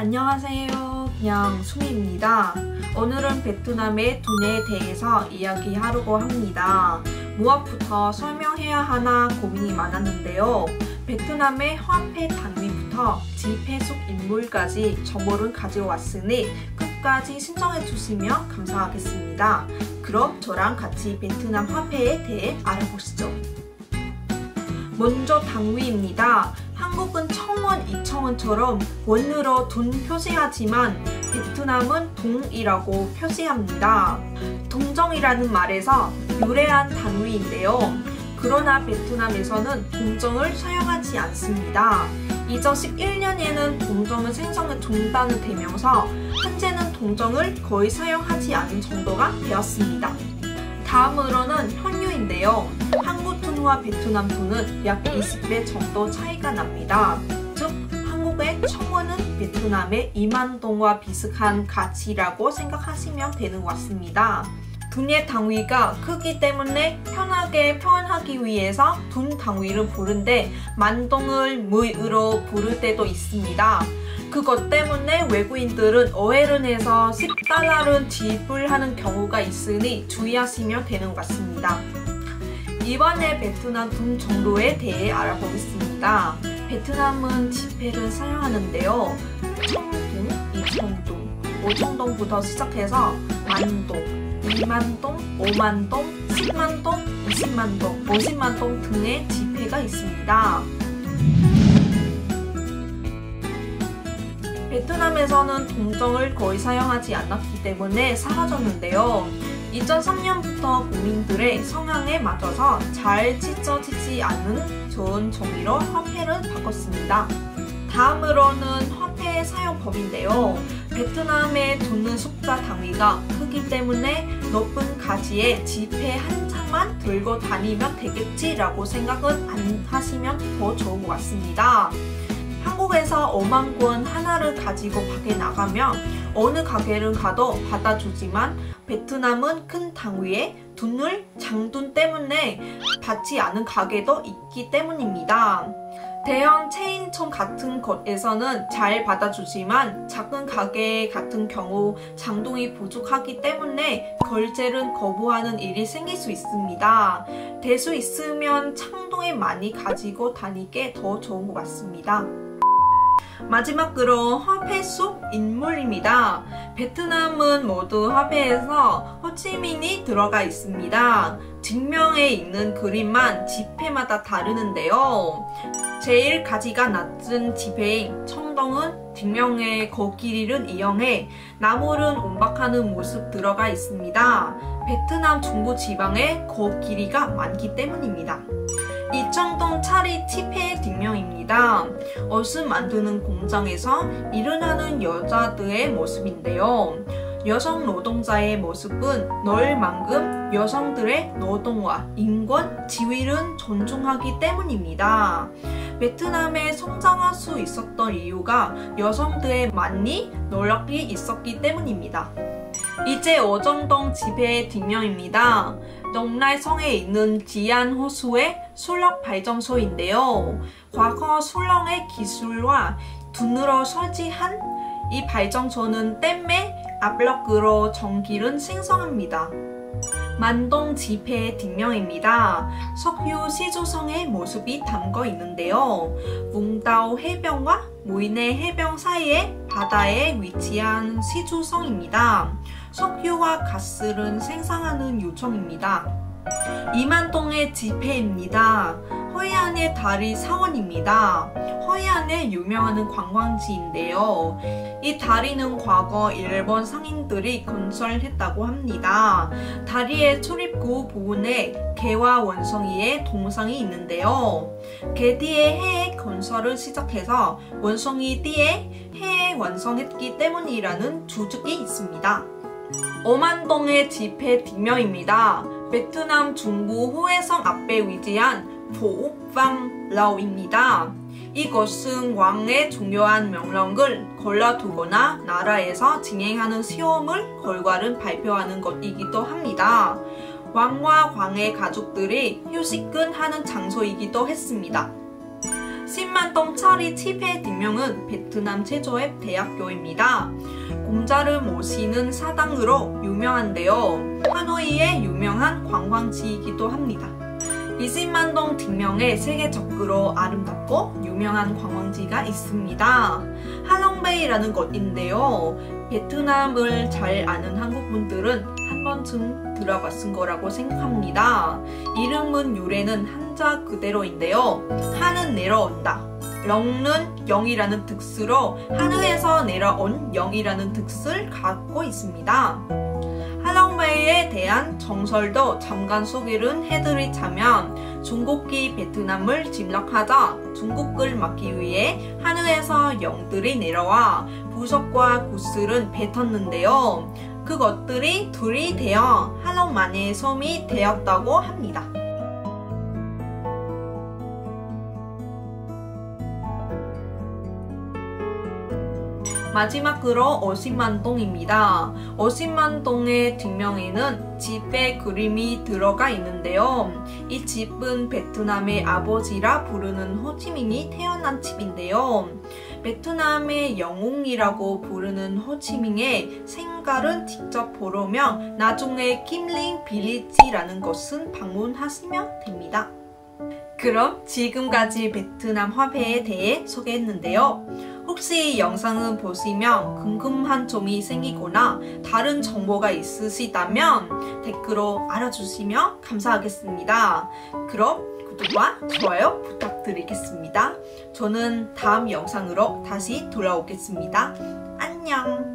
안녕하세요. 그냥 숭입니다. 오늘은 베트남의 두뇌에 대해서 이야기하려고 합니다. 무엇부터 설명해야 하나 고민이 많았는데요. 베트남의 화폐 단위부터 지폐 속 인물까지 정보를 가지고 왔으니 끝까지 신청해 주시면 감사하겠습니다. 그럼 저랑 같이 베트남 화폐에 대해 알아보시죠. 먼저 당위입니다. 한국은 1000원, 2000원처럼 원으로 돈 표시하지만 베트남은 동이라고 표시합니다. 동정이라는 말에서 유래한 단위인데요. 그러나 베트남에서는 동정을 사용하지 않습니다. 2011년에는 동정의 생성이 중단되면서 현재는 동정을 거의 사용하지 않는 정도가 되었습니다. 다음으로는 현유인데요. 한국 돈과 베트남 돈은 약 20배 정도 차이가 납니다. 즉 한국의 1000원은 베트남의 2만 동과 비슷한 가치라고 생각하시면 되는 것 같습니다. 돈의 단위가 크기 때문에 편하게 표현하기 위해서 돈 단위를 부른데 만동을 무으로 부를 때도 있습니다. 그것 때문에 외국인들은 오해를 해서 10달러를 지불하는 경우가 있으니 주의하시면 되는 것 같습니다. 이번에 베트남 돈 정도에 대해 알아보겠습니다. 베트남은 지폐를 사용하는데요. 1000동, 2000동, 5000동부터 시작해서 만동, 2만동, 5만동, 10만동, 20만동, 50만동 등의 지폐가 있습니다. 베트남에서는 동정을 거의 사용하지 않았기 때문에 사라졌는데요. 2003년부터 국민들의 성향에 맞춰서 잘 찢어지지 않는 좋은 종이로 화폐를 바꿨습니다. 다음으로는 화폐의 사용법인데요. 베트남의 돈은 숫자 단위가 크기 때문에 높은 가지의 지폐 한 장만 들고 다니면 되겠지라고 생각은 안 하시면 더 좋은 것 같습니다. 한국에서 5만 원 하나를 가지고 밖에 나가면 어느 가게를 가도 받아주지만 베트남은 큰 단위의 돈을 장돈 때문에 받지 않은 가게도 있기 때문입니다. 대형 체인점 같은 곳에서는 잘 받아주지만 작은 가게 같은 경우 장동이 부족하기 때문에 결제를 거부하는 일이 생길 수 있습니다. 될 수 있으면 장동에 많이 가지고 다니게 더 좋은 것 같습니다. 마지막으로 화폐 속 인물입니다. 베트남은 모두 화폐에서 호치민이 들어가 있습니다. 직명에 있는 그림만 지폐마다 다르는데요. 제일 가지가 낮은 지폐인 청동은 직명의 거길이를 이용해 나무를 운박하는 모습 들어가 있습니다. 베트남 중부 지방에 거길이가 많기 때문입니다. 이청동 차리 지폐의 뒷면입니다. 옷을 만드는 공장에서 일을 하는 여자들의 모습인데요. 여성 노동자의 모습은 널 만큼 여성들의 노동과 인권, 지위를 존중하기 때문입니다. 베트남에 성장할 수 있었던 이유가 여성들의 많이 노력이 있었기 때문입니다. 이제 오정동 지폐의 뒷면입니다. 농라성에 있는 지안 호수의 수력 발전소인데요. 과거 수령의 기술과 돈으로 설치한 이 발전소는 댐의 압력으로 전기를 생성합니다. 만동 지폐의 뒷면입니다. 석유 시조성의 모습이 담겨 있는데요. 뭉다오 해변과 무인의 해변 사이의 바다에 위치한 시조성입니다. 석유와 가스를 생산하는 요청입니다. 이만동의 지폐입니다. 허이안의 달이 사원입니다. 허이안의 유명한 관광지인데요. 이 다리는 과거 일본 상인들이 건설했다고 합니다. 다리의 출입구 부분에 개와 원숭이의 동상이 있는데요. 개 뒤에 해의 건설을 시작해서 원숭이 뒤에 해에 완성했기 때문이라는 주축이 있습니다. 오만동의 지폐 뒷면입니다. 베트남 중부 후에성 앞에 위치한 포옥방라오입니다. 이것은 왕의 중요한 명령을 걸러두거나 나라에서 진행하는 시험을 결과를 발표하는 것이기도 합니다. 왕과 왕의 가족들이 휴식을 하는 장소이기도 했습니다. 신만동 차리 칩의 뒷명은 베트남 최초의 대학교입니다. 공자를 모시는 사당으로 유명한데요. 하노이의 유명한 관광지이기도 합니다. 이 신만동 뒷명에 세계적으로 아름답고 유명한 관광지가 있습니다. 하롱베이라는 곳인데요. 베트남을 잘 아는 한국분들은 한 번쯤 들어봤을 거라고 생각합니다. 이름은 유래는 한자 그대로인데요. 하는 내려온다. 렁는 영이라는 뜻으로 하늘에서 내려온 영이라는 뜻을 갖고 있습니다. 하롱베이에 대한 정설도 잠깐 소개를 해드리자면 중국이 베트남을 침략하자 중국을 막기 위해 하늘에서 영들이 내려와 부석과 구슬을 뱉었는데요. 그것들이 둘이 되어 하롱만의 섬이 되었다고 합니다. 마지막으로 어신만동입니다. 어신만동의 뒷면에는 집의 그림이 들어가 있는데요. 이 집은 베트남의 아버지라 부르는 호치민이 태어난 집인데요. 베트남의 영웅이라고 부르는 호치민의 생가를 직접 보려면 나중에 김링 빌리지라는 곳은 방문하시면 됩니다. 그럼 지금까지 베트남 화폐에 대해 소개했는데요. 혹시 이 영상을 보시면 궁금한 점이 생기거나 다른 정보가 있으시다면 댓글로 알아주시면 감사하겠습니다. 그럼 구독과 좋아요 부탁드리겠습니다. 저는 다음 영상으로 다시 돌아오겠습니다. 안녕!